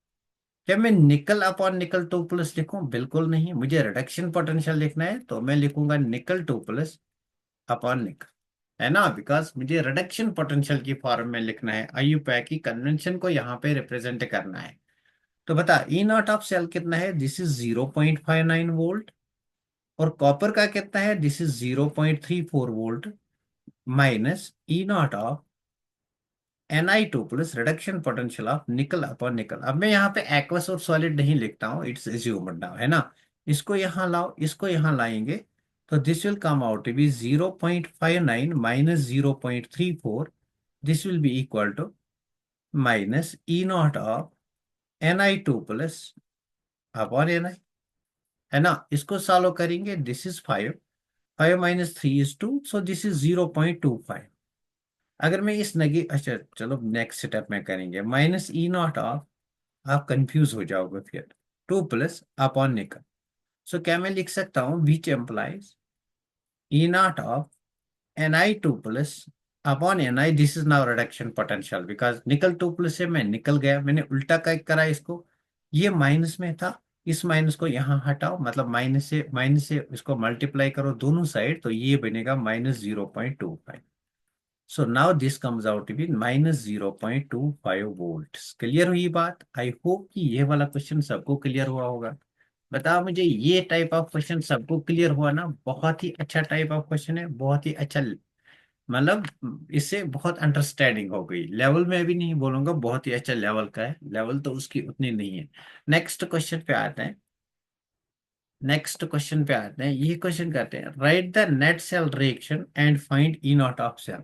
क्या मैं निकल अपॉन निकल 2+ लिखूं? बिल्कुल नहीं, मुझे रिडक्शन पोटेंशियल लिखना है, तो मैं लिखूंगा निकल 2+ अपॉन निकल, है ना। बिकॉज मुझे रिडक्शन पोटेंशियल की फॉर्म में लिखना है, IUPAC की कन्वेंशन को यहाँ पे रिप्रेजेंट करना है। तो बता, ई नॉट ऑफ सेल कितना है, दिस इज 0.59 वोल्ट। और कॉपर का कितना है, this is 0.34 volt, minus E naught of Ni2+ reduction potential of निकल अपॉन निकल। अब मैं यहाँ पे एक्वस और सॉलिड नहीं लिखता हूँ, इट्स एज्यूम्ड नाउ, है ना। इसको यहाँ लाओ, इसको यहाँ लाएंगे, तो this will come out to be 0.59 minus 0.34। This will be equal to minus E naught of Ni2+ upon Ni, है ना। इसको सॉल्व करेंगे, this is 5, 5 - 3 = 2, so this is 0.25। अगर मैं इस नगी, अच्छा चलो नेक्स्ट स्टेप में करेंगे, माइनस ई नॉट ऑफ, आप कंफ्यूज हो जाओगे फिर, 2+ अपॉन निकल। सो क्या मैं लिख सकता हूँ, which implies E naught of Ni2+ upon Ni, this is now reduction potential, because निकल 2+ से मैं निकल गया, मैंने उल्टा करा इसको, ये माइनस में था, इस माइनस को यहाँ हटाओ, मतलब माइनस से इसको मल्टीप्लाई करो दोनों साइड, तो ये बनेगा -0.25। So now this comes out to be -0.25 volt. Clear हुई बात? आई होप कि ये वाला क्वेश्चन सबको क्लियर हुआ होगा। बताओ मुझे, ये टाइप ऑफ क्वेश्चन सबको क्लियर हुआ ना? बहुत ही अच्छा टाइप ऑफ क्वेश्चन है, बहुत ही अच्छा। मतलब इससे बहुत अंडरस्टैंडिंग हो गई, लेवल में भी नहीं बोलूंगा, बहुत ही अच्छा लेवल का है, लेवल तो उसकी उतनी नहीं है। नेक्स्ट क्वेश्चन पे आते हैं, नेक्स्ट क्वेश्चन पे आते हैं। ये क्वेश्चन कहते हैं, write the net cell reaction and find E naught of cell.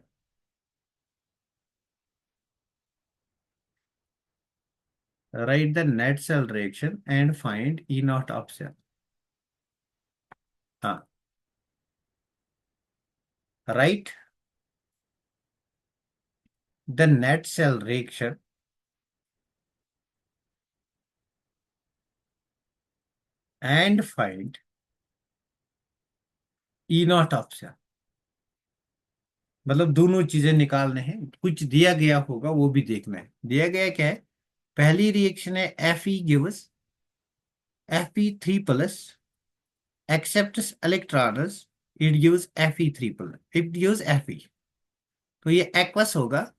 Write the net cell reaction and find E naught of cell. हाँ, write the net cell reaction and find E naught of cell। मतलब दोनों चीजें निकालने हैं, कुछ दिया गया होगा वो भी देखना है। दिया गया क्या है, पहली रिएक्शन है Fe gives Fe3+ accepts electrons, it gives Fe3+, it gives Fe। तो ये एक्वस होगा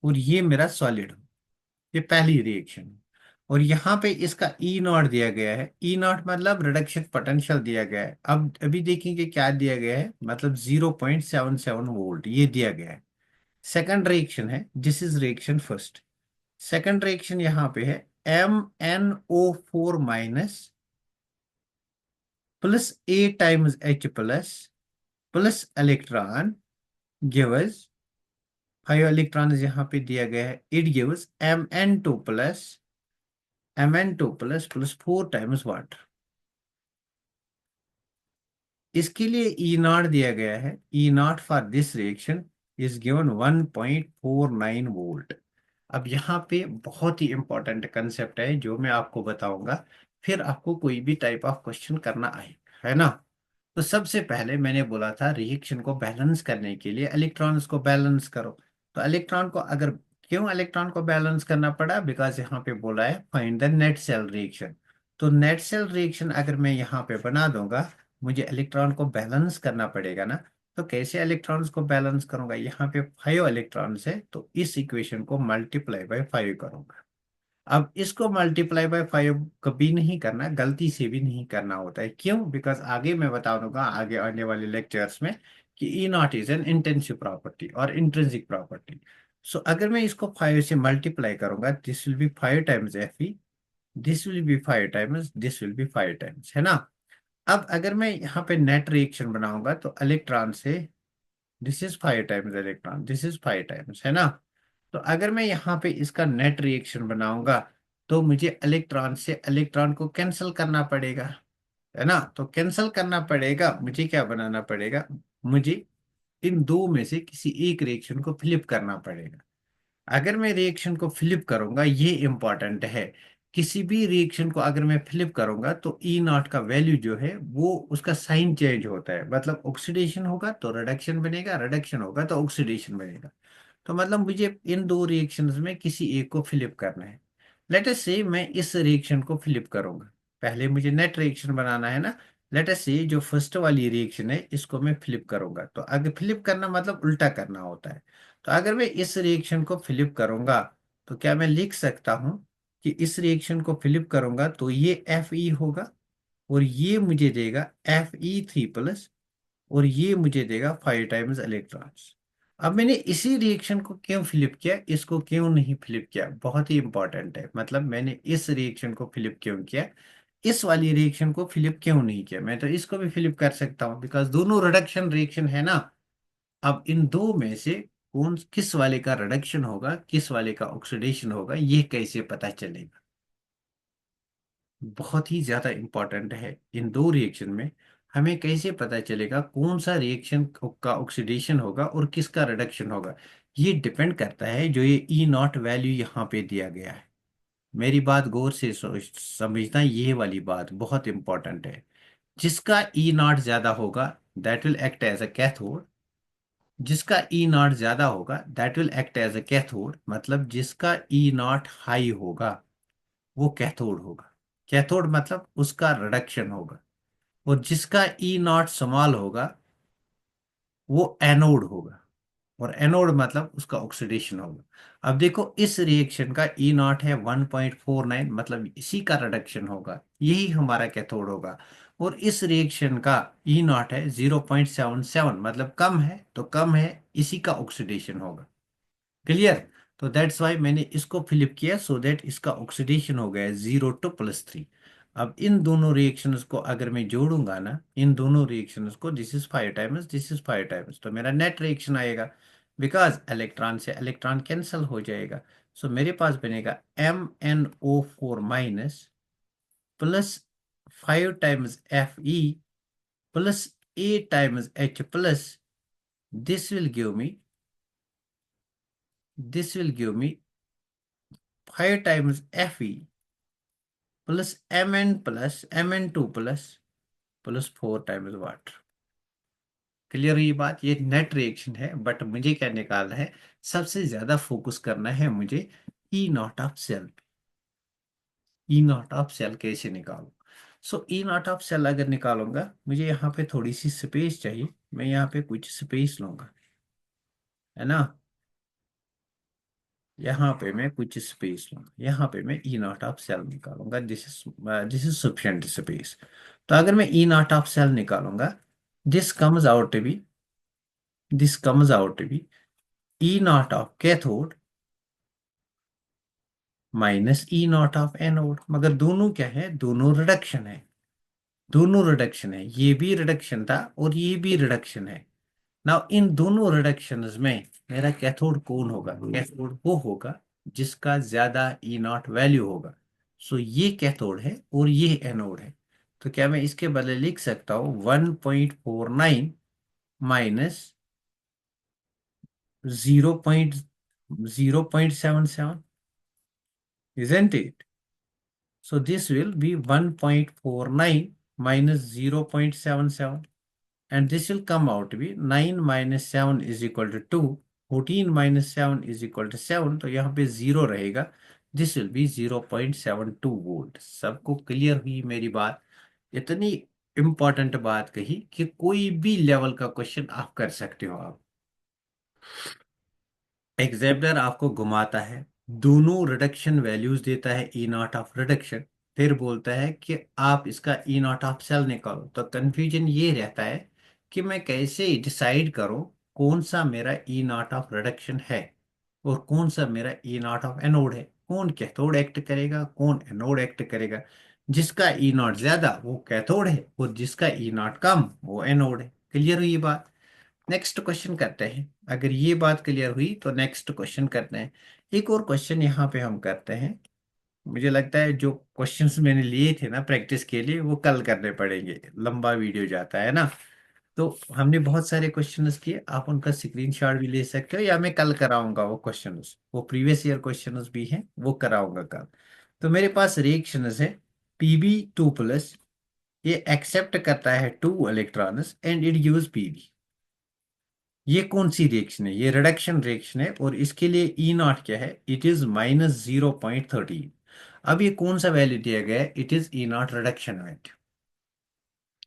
और ये मेरा सॉलिड हो। ये पहली रिएक्शन। और यहाँ पे इसका ई नॉट दिया गया है। ई नॉट मतलब रिडक्शन पोटेंशियल दिया गया है। अब अभी देखेंगे क्या दिया गया है, मतलब 0.77 वोल्ट ये दिया गया है। सेकंड रिएक्शन है, this is reaction first. Second reaction यहाँ पे है MnO4- plus A times H+ plus electron gives 5 electron यहाँ पे दिया गया है, it gives Mn2+ plus 4 times water. इसके लिए ई नॉट दिया गया है। E naught for this reaction is given 1.49 volt. अब यहाँ पे बहुत ही इंपॉर्टेंट कंसेप्ट है जो मैं आपको बताऊंगा, फिर आपको कोई भी टाइप ऑफ क्वेश्चन करना आए, है ना। तो सबसे पहले मैंने बोला था रिएक्शन को बैलेंस करने के लिए इलेक्ट्रॉन्स को बैलेंस करो। तो इलेक्ट्रॉन को अगर, क्यों इलेक्ट्रॉन को बैलेंस करना पड़ा, बिकॉज यहाँ पे बोला है find the net cell reaction. तो नेट सेल रिएक्शन अगर मैं यहाँ पे बना दूंगा, मुझे इलेक्ट्रॉन को बैलेंस करना पड़ेगा ना। तो कैसे इलेक्ट्रॉन्स को बैलेंस करूंगा, यहाँ पे 5 इलेक्ट्रॉन्स है तो इस इक्वेशन को मल्टीप्लाई बाय 5 करूंगा। अब इसको मल्टीप्लाई बाय 5 कभी नहीं करना, गलती से भी नहीं करना होता है। क्यों, बिकॉज आगे मैं बता दूंगा आगे आने वाले लेक्चर्स में कि E naught is an intensive property और इंट्रिंसिक प्रॉपर्टी। सो अगर मैं इसको 5 से मल्टीप्लाई करूंगा, this will be 5 times Fe, this will be 5 times, this will be 5 times, है ना। अब अगर मैं यहाँ पे नेट रिएक्शन बनाऊंगा तो इलेक्ट्रॉन से, this is 5 times electron, this is 5 times, है ना। तो अगर मैं यहाँ पे इसका नेट रिएक्शन बनाऊंगा तो मुझे इलेक्ट्रॉन से इलेक्ट्रॉन को कैंसिल करना पड़ेगा, है ना। तो कैंसिल करना पड़ेगा, मुझे क्या बनाना पड़ेगा, मुझे इन दो में से किसी एक रिएक्शन को फ्लिप करना पड़ेगा। अगर मैं रिएक्शन को फ्लिप करूंगा, ये इंपॉर्टेंट है, किसी भी रिएक्शन को अगर मैं फ्लिप करूंगा तो ई नॉट का वैल्यू जो है वो उसका साइन चेंज होता है। मतलब ऑक्सीडेशन होगा तो रिडक्शन बनेगा, रिडक्शन होगा तो ऑक्सीडेशन बनेगा। तो मतलब मुझे इन दो रिएक्शंस में किसी एक को फ्लिप करना है। लेट अस से मैं इस रिएक्शन को फ्लिप करूंगा, पहले मुझे नेट रिएक्शन बनाना है ना। लेट अस से जो फर्स्ट वाली रिएक्शन है इसको मैं फ्लिप करूंगा। तो अगर फ्लिप करना मतलब उल्टा करना होता है। तो अगर मैं इस रिएक्शन को फ्लिप करूंगा तो क्या मैं लिख सकता हूं कि इस रिएक्शन को फ्लिप करूंगा तो ये Fe होगा और ये मुझे देगा Fe3+, और ये मुझे देगा 5 टाइम्स इलेक्ट्रॉन्स। अब मैंने इसी रिएक्शन को क्यों फ्लिप किया, इसको क्यों नहीं फ्लिप किया, बहुत ही इंपॉर्टेंट है। मतलब मैंने इस रिएक्शन को फ्लिप क्यों किया, इस वाली रिएक्शन को फ्लिप क्यों नहीं किया। मैं तो इसको भी फ्लिप कर सकता हूँ बिकॉज दोनों रिडक्शन रिएक्शन है ना। अब इन दो में से कौन किस वाले का रिडक्शन होगा, किस वाले का ऑक्सीडेशन होगा, ये कैसे पता चलेगा। बहुत ही ज्यादा इंपॉर्टेंट है। इन दो रिएक्शन में हमें कैसे पता चलेगा कौन सा रिएक्शन का ऑक्सीडेशन होगा और किसका रिडक्शन होगा। ये डिपेंड करता है जो ये ई नॉट वैल्यू यहाँ पे दिया गया है। मेरी बात गौर से समझना, ये वाली बात बहुत इंपॉर्टेंट है। जिसका ई नॉट ज्यादा होगा that will act as a cathode. जिसका ई नॉट ज्यादा होगा that will act as a cathode, मतलब जिसका ई नॉट हाई होगा वो कैथोड होगा। कैथोड मतलब उसका रिडक्शन होगा। और जिसका ई नॉट स्मॉल होगा वो एनोड होगा। और एनोड मतलब उसका ऑक्सीडेशन होगा। अब देखो इस रिएक्शन का ई नॉट है 1.49, मतलब इसी का रिडक्शन होगा, यही हमारा कैथोड होगा। और इस रिएक्शन का ई नॉट है 0.77, मतलब कम है तो कम है, इसी का ऑक्सीडेशन होगा। क्लियर। तो दैट्स वाई मैंने इसको फ्लिप किया सो दैट इसका ऑक्सीडेशन हो गया 0 to +3। अब इन दोनों रिएक्शंस को अगर मैं जोड़ूंगा ना, इन दोनों रिएक्शंस को, this is 5 times, this is 5 times, तो मेरा नेट रिएक्शन आएगा। बिकॉज इलेक्ट्रॉन से इलेक्ट्रॉन कैंसिल हो जाएगा। सो मेरे पास बनेगा MnO4- +5 times Fe +A times H+। this will give me this will give me 5 times Fe plus Mn+Mn2+ +4 times water. Clear हुई बात। ये नेट रिएक्शन है बट मुझे क्या निकालना है, सबसे ज्यादा फोकस करना है मुझे E naught of cell. E naught of cell कैसे निकालूं। So E naught of cell अगर निकालूंगा, मुझे यहाँ पे थोड़ी सी स्पेस चाहिए, मैं यहाँ पे कुछ स्पेस लूंगा, है ना। यहाँ पे मैं कुछ स्पेस लूंगा, यहाँ पे मैं ई नॉट ऑफ सेल निकालूंगा, दिस इज सफिशिएंट स्पेस। तो अगर मैं ई नॉट ऑफ सेल निकालूंगा, this comes out to be this comes out to be E naught of cathode minus E naught of anode. मगर दोनों क्या है, दोनों रिडक्शन है, दोनों रिडक्शन है, ये भी रिडक्शन था और ये भी रिडक्शन है। नाउ इन दोनों रिडक्शंस में मेरा कैथोड कौन होगा, कैथोड वो होगा जिसका ज्यादा ई नॉट वैल्यू होगा। सो ये कैथोड है और ये एनोड है। तो क्या मैं इसके बदले लिख सकता हूँ 1.49 minus 0.077, isn't it? So this will be 1.49 minus 0.77, and this will come out to be 9 minus 7 is equal to 2, 14 minus 7 is equal to 7, तो यहाँ पे 0 रहेगा, this will be 0.72 वोल्ट। सबको क्लियर हुई मेरी बात? इतनी इंपॉर्टेंट बात कही कि कोई भी लेवल का क्वेश्चन आप कर सकते हो। आप एग्जामिनर आपको घुमाता है, दोनों रिडक्शन वैल्यूज देता है ई नॉट ऑफ रिडक्शन, फिर बोलता है कि आप इसका ई नॉट ऑफ सेल निकालो, तो कंफ्यूजन ये रहता है कि मैं कैसे डिसाइड करूं कौन सा मेरा ई नॉट ऑफ रिडक्शन है और कौन सा मेरा ई नॉट ऑफ एनोड है। कौन कैथोड एक्ट करेगा, कौन एनोड एक्ट करेगा। जिसका ई नॉट ज्यादा वो कैथोड है और जिसका ई नॉट कम वो एनोड है। क्लियर हुई बात? नेक्स्ट क्वेश्चन करते हैं। अगर ये बात क्लियर हुई तो नेक्स्ट क्वेश्चन करते हैं। एक और क्वेश्चन यहाँ पे हम करते हैं। मुझे लगता है जो क्वेश्चंस मैंने लिए थे ना प्रैक्टिस के लिए, वो कल करने पड़ेंगे, लंबा वीडियो जाता है ना। तो हमने बहुत सारे क्वेश्चंस किए, आप उनका स्क्रीनशॉट भी ले सकते हो या मैं कल कराऊंगा वो क्वेश्चंस, वो प्रीवियस ईयर क्वेश्चंस भी हैं वो कराऊंगा कल। तो मेरे पास रिएक्शंस है Pb2+, ये एक्सेप्ट करता है 2 electrons and it gives Pb। ये कौन सी रिएक्शन है, ये रिडक्शन रिएक्शन है और इसके लिए ई नॉट क्या है, इट इज -0.13। अब ये कौन सा वैल्यू दिया गया है, it is E naught reduction value,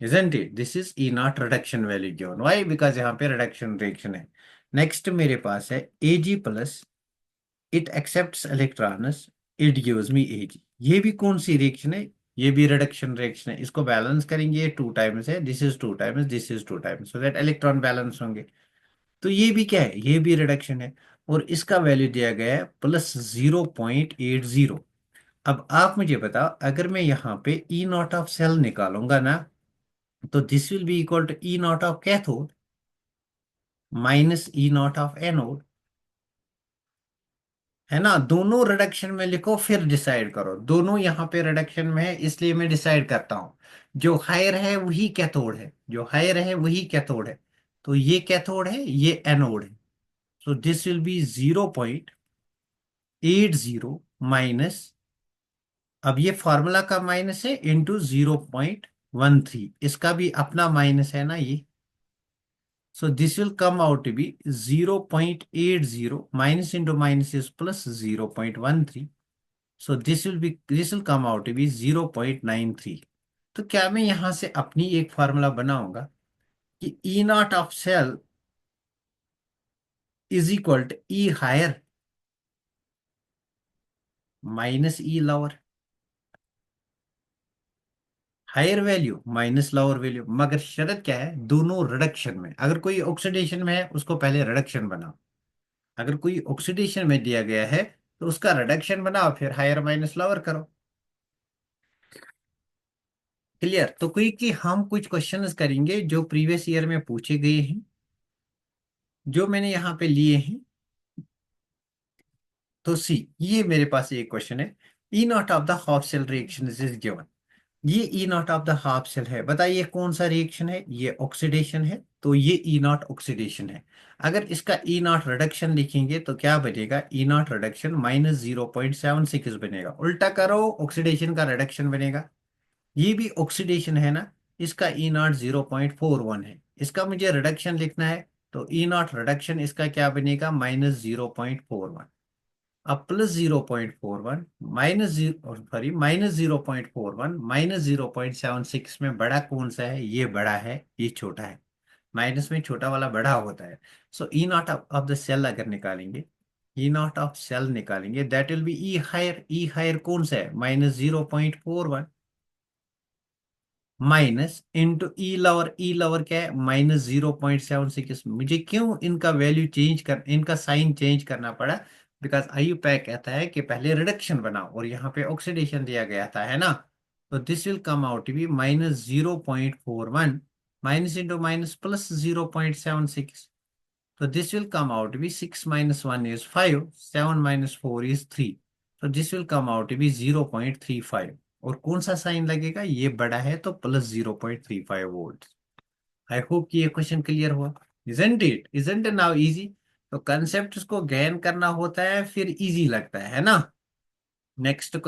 isn't it? This is E naught reduction value given. Why? Because यहाँ पे reduction reaction है। Next मेरे पास है Ag+, it accepts electrons, it gives me Ag। ये भी कौन सी रिएक्शन है, ये भी रिडक्शन रिएक्शन है। इसको बैलेंस करेंगे, 2 टाइम्स है, this is 2 times, this is 2 times, so that electron balance होंगे। तो ये भी क्या है, ये भी रिडक्शन है और इसका वैल्यू दिया गया है +0.80। अब आप मुझे बताओ, अगर मैं यहाँ पे ई नॉट ऑफ सेल निकालूंगा ना, तो this will be equal to E naught of cathode minus E naught of anode, है ना। दोनों रिडक्शन में लिखो फिर डिसाइड करो, दोनों यहाँ पे रिडक्शन में है इसलिए मैं डिसाइड करता हूँ। जो हायर है वही कैथोड है, जो हायर है वही कैथोड है। तो ये कैथोड है, ये एनोड है। So this will B 0.80 minus, अब ये फॉर्मूला का माइनस है, इंटू 0.13, इसका भी अपना माइनस है ना ये। So this will come out to be 0.80, minus into minus is plus 0.13. So this will come out to be 0.93। तो क्या मैं यहां से अपनी एक फार्मूला बनाऊंगा कि E naught of cell is equal to E higher minus E lower, higher value minus lower value. मगर शर्त क्या है, दोनों रिडक्शन में, अगर कोई ऑक्सीडेशन में है उसको पहले रिडक्शन बनाओ, अगर कोई ऑक्सीडेशन में दिया गया है तो उसका रिडक्शन बनाओ फिर हायर माइनस लोअर करो। क्लियर? तो कोई कि हम कुछ क्वेश्चंस करेंगे जो प्रीवियस ईयर में पूछे गए हैं, जो मैंने यहाँ पे लिए हैं। तो सी, ये मेरे पास एक क्वेश्चन है, E naught of the half cell reaction is given. ये E naught of the half cell है, बताइए कौन सा रिएक्शन है, ये ऑक्सीडेशन है, तो ये ई नॉट ऑक्सीडेशन है। अगर इसका ई नॉट रिडक्शन लिखेंगे तो क्या बनेगा, ई नॉट रिडक्शन -0.76 बनेगा। उल्टा करो, ऑक्सीडेशन का रिडक्शन बनेगा। ये भी ऑक्सीडेशन है ना, इसका ई नॉट 0.41 है, इसका मुझे रिडक्शन लिखना है, तो ई नॉट रिडक्शन इसका क्या बनेगा, -0.41। अब plus 0.41 minus zero, sorry minus 0.41 minus 0.76 में बड़ा कौन सा है? ये बड़ा है, ये छोटा है। माइनस में छोटा वाला बड़ा होता है। So E naught of the cell अगर निकालेंगे, ई नॉट ऑफ सेल निकालेंगे, that will be E higher. E higher कौन सा है? Minus 0.41 minus into E lower. E lower क्या है? माइनस 0.76। मुझे क्यों इनका वैल्यू चेंज कर, इनका साइन चेंज करना पड़ा? बिकॉज IUPAC कहता है कि पहले रिडक्शन बनाओ और यहाँ पे ऑक्सीडेशन दिया गया था, है ना। तो this will come out to be minus 0.41 minus into minus plus 0.76। So this will come out to be 6 minus 1 is 5, 7 minus 4 is 3. So this will come out to be 0.35। और कौन सा साइन लगेगा? ये बड़ा है तो प्लस 0.35 वोल्ट। आई hope कि ये क्वेश्चन क्लियर हुआ। Isn't it now easy. तो कंसेप्ट को गैन करना होता है फिर इजी लगता है ना। नेक्स्ट